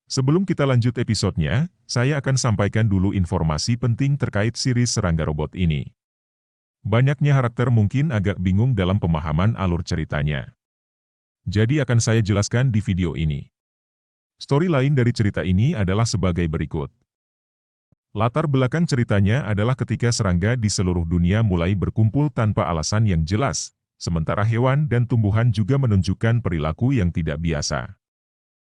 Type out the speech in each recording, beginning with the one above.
Sebelum kita lanjut episodenya, saya akan sampaikan dulu informasi penting terkait series Serangga Robot ini. Banyaknya karakter mungkin agak bingung dalam pemahaman alur ceritanya. Jadi akan saya jelaskan di video ini. Story lain dari cerita ini adalah sebagai berikut. Latar belakang ceritanya adalah ketika serangga di seluruh dunia mulai berkumpul tanpa alasan yang jelas, sementara hewan dan tumbuhan juga menunjukkan perilaku yang tidak biasa.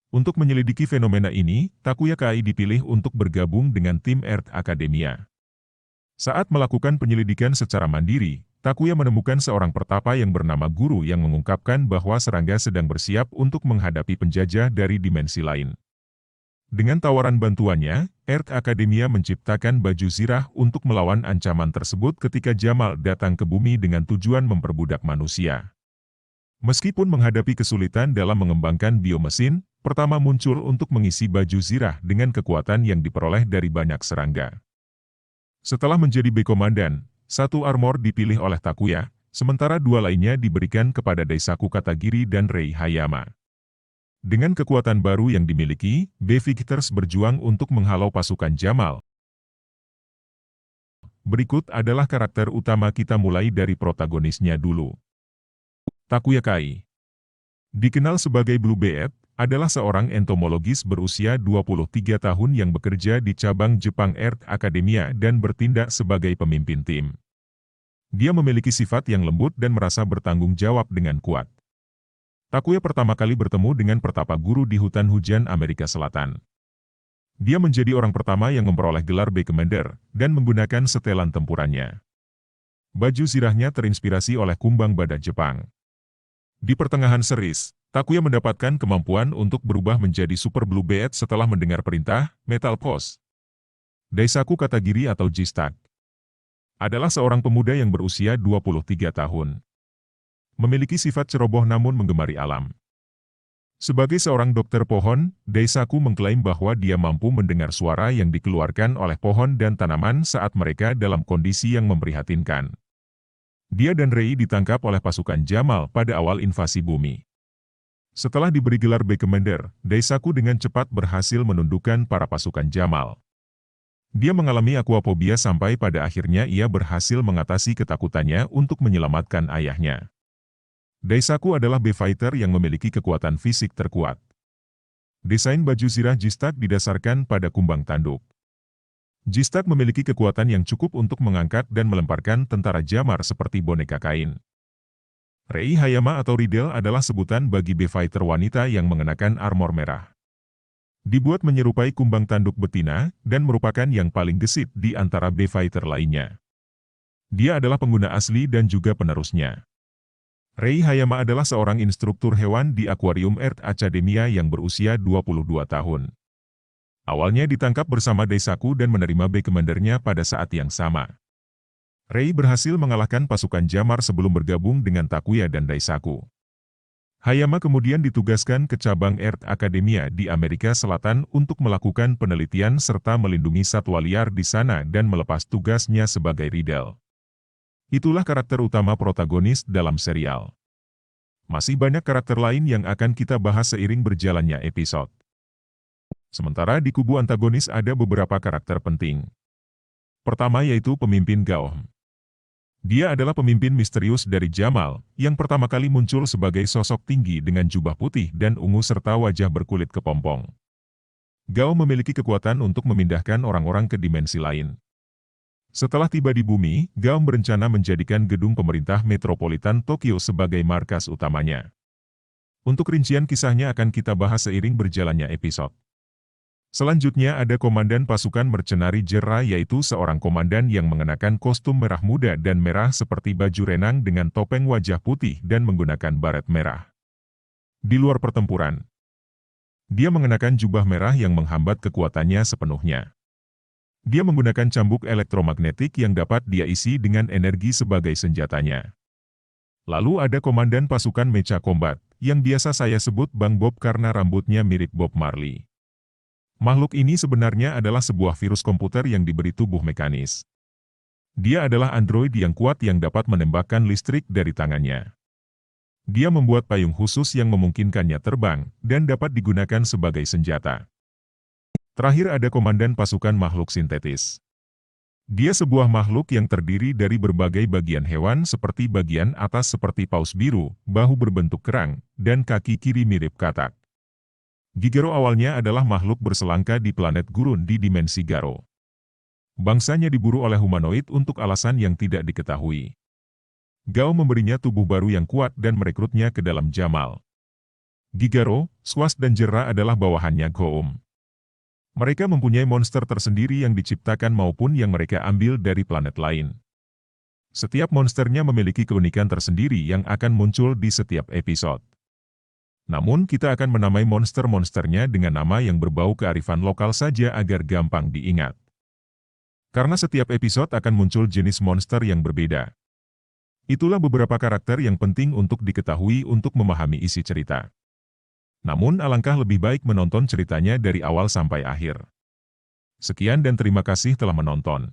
Untuk menyelidiki fenomena ini, Takuya Kai dipilih untuk bergabung dengan tim Earth Academia. Saat melakukan penyelidikan secara mandiri, Takuya menemukan seorang pertapa yang bernama Guru yang mengungkapkan bahwa serangga sedang bersiap untuk menghadapi penjajah dari dimensi lain. Dengan tawaran bantuannya, Earth Academia menciptakan baju zirah untuk melawan ancaman tersebut ketika Jamal datang ke bumi dengan tujuan memperbudak manusia. Meskipun menghadapi kesulitan dalam mengembangkan biomesin, pertama muncul untuk mengisi baju zirah dengan kekuatan yang diperoleh dari banyak serangga. Setelah menjadi B Komandan, satu armor dipilih oleh Takuya, sementara dua lainnya diberikan kepada Daisaku Katagiri dan Rei Hayama. Dengan kekuatan baru yang dimiliki, B Victors berjuang untuk menghalau pasukan Jamal. Berikut adalah karakter utama kita mulai dari protagonisnya dulu. Takuya Kai. Dikenal sebagai Blue Beard, adalah seorang entomologis berusia 23 tahun yang bekerja di cabang Jepang Earth Academia dan bertindak sebagai pemimpin tim. Dia memiliki sifat yang lembut dan merasa bertanggung jawab dengan kuat. Takuya pertama kali bertemu dengan pertapa Guru di hutan hujan Amerika Selatan. Dia menjadi orang pertama yang memperoleh gelar B Commander dan menggunakan setelan tempurannya. Baju zirahnya terinspirasi oleh kumbang badak Jepang. Di pertengahan series, Takuya mendapatkan kemampuan untuk berubah menjadi Super Blue Beard setelah mendengar perintah Metal Pose. Daisaku Katagiri atau J-Stack adalah seorang pemuda yang berusia 23 tahun. Memiliki sifat ceroboh namun menggemari alam. Sebagai seorang dokter pohon, Daisaku mengklaim bahwa dia mampu mendengar suara yang dikeluarkan oleh pohon dan tanaman saat mereka dalam kondisi yang memprihatinkan. Dia dan Rei ditangkap oleh pasukan Jamal pada awal invasi bumi. Setelah diberi gelar B Commander, Daisaku dengan cepat berhasil menundukkan para pasukan Jamal. Dia mengalami aquaphobia sampai pada akhirnya ia berhasil mengatasi ketakutannya untuk menyelamatkan ayahnya. Daisaku adalah B-Fighter yang memiliki kekuatan fisik terkuat. Desain baju zirah J-Stack didasarkan pada kumbang tanduk. J-Stack memiliki kekuatan yang cukup untuk mengangkat dan melemparkan tentara Jamar seperti boneka kain. Rei Hayama atau Riddle adalah sebutan bagi B-Fighter wanita yang mengenakan armor merah. Dibuat menyerupai kumbang tanduk betina, dan merupakan yang paling gesit di antara B-Fighter lainnya. Dia adalah pengguna asli dan juga penerusnya. Rei Hayama adalah seorang instruktur hewan di Aquarium Earth Academia yang berusia 22 tahun. Awalnya ditangkap bersama Daisaku dan menerima B Commandernya pada saat yang sama. Rei berhasil mengalahkan pasukan Jamar sebelum bergabung dengan Takuya dan Daisaku. Hayama kemudian ditugaskan ke cabang Earth Academia di Amerika Selatan untuk melakukan penelitian serta melindungi satwa liar di sana dan melepas tugasnya sebagai Riddle. Itulah karakter utama protagonis dalam serial. Masih banyak karakter lain yang akan kita bahas seiring berjalannya episode. Sementara di kubu antagonis ada beberapa karakter penting. Pertama yaitu pemimpin Gaohm. Dia adalah pemimpin misterius dari Jamal, yang pertama kali muncul sebagai sosok tinggi dengan jubah putih dan ungu serta wajah berkulit kepompong. Gaohm memiliki kekuatan untuk memindahkan orang-orang ke dimensi lain. Setelah tiba di bumi, Gaohm berencana menjadikan gedung pemerintah metropolitan Tokyo sebagai markas utamanya. Untuk rincian kisahnya akan kita bahas seiring berjalannya episode. Selanjutnya ada komandan pasukan mercenari Jera yaitu seorang komandan yang mengenakan kostum merah muda dan merah seperti baju renang dengan topeng wajah putih dan menggunakan baret merah. Di luar pertempuran, dia mengenakan jubah merah yang menghambat kekuatannya sepenuhnya. Dia menggunakan cambuk elektromagnetik yang dapat dia isi dengan energi sebagai senjatanya. Lalu ada komandan pasukan Mecha Combat, yang biasa saya sebut Bang Bob karena rambutnya mirip Bob Marley. Makhluk ini sebenarnya adalah sebuah virus komputer yang diberi tubuh mekanis. Dia adalah android yang kuat yang dapat menembakkan listrik dari tangannya. Dia membuat payung khusus yang memungkinkannya terbang, dan dapat digunakan sebagai senjata. Terakhir ada Komandan Pasukan Makhluk Sintetis. Dia sebuah makhluk yang terdiri dari berbagai bagian hewan seperti bagian atas seperti paus biru, bahu berbentuk kerang, dan kaki kiri mirip katak. Gigero awalnya adalah makhluk berselangka di planet gurun di dimensi Garo. Bangsanya diburu oleh humanoid untuk alasan yang tidak diketahui. Gao memberinya tubuh baru yang kuat dan merekrutnya ke dalam Jamal. Gigaro, Swas dan Jera adalah bawahannya Goum. Mereka mempunyai monster tersendiri yang diciptakan maupun yang mereka ambil dari planet lain. Setiap monsternya memiliki keunikan tersendiri yang akan muncul di setiap episode. Namun kita akan menamai monster-monsternya dengan nama yang berbau kearifan lokal saja agar gampang diingat. Karena setiap episode akan muncul jenis monster yang berbeda. Itulah beberapa karakter yang penting untuk diketahui untuk memahami isi cerita. Namun alangkah lebih baik menonton ceritanya dari awal sampai akhir. Sekian dan terima kasih telah menonton.